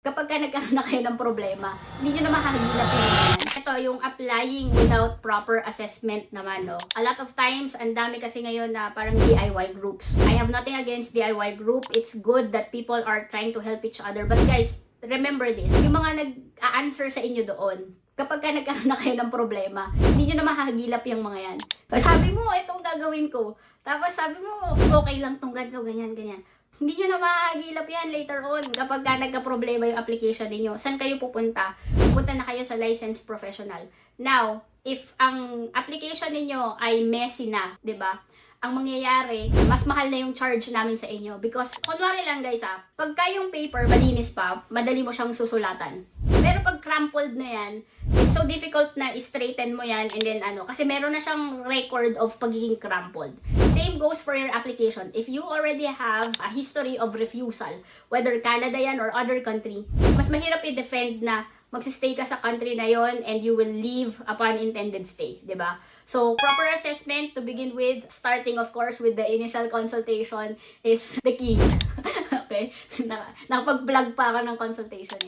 Kapag ka nagkaroon na kayo ng problema, hindi nyo na makahagilap yung yan. Ito, yung applying without proper assessment naman, no? A lot of times, ang dami kasi ngayon na parang DIY groups. I have nothing against DIY group. It's good that people are trying to help each other. But guys, remember this, yung mga nag-a-answer sa inyo doon, kapag ka nagkaroon na kayo ng problema, hindi nyo na makahagilap yung mga yan. Sabi mo, itong gagawin ko. Tapos sabi mo, okay lang tong ganito, ganyan, ganyan. Hindi nyo na makahagilap yan later on kapag ka nagka-problema yung application ninyo. Saan kayo pupunta? Pupunta na kayo sa licensed professional. Now, if ang application ninyo ay messy na, 'di ba? Ang mangyayari, mas mahal na yung charge namin sa inyo. Because, kunwari lang guys pagka yung paper malinis pa, madali mo siyang susulatan. Pero pag crumpled na yan, it's so difficult na i-straighten mo yan and then kasi meron na siyang record of pagiging crumpled. Same goes for your application. If you already have a history of refusal, whether Canada yan or other country, mas mahirap i-defend na magsistay ka sa country na yon and you will leave upon intended stay, 'di ba? So, proper assessment to begin with, starting of course with the initial consultation is the key. Okay? Nakapag-plug pa ako ng consultation,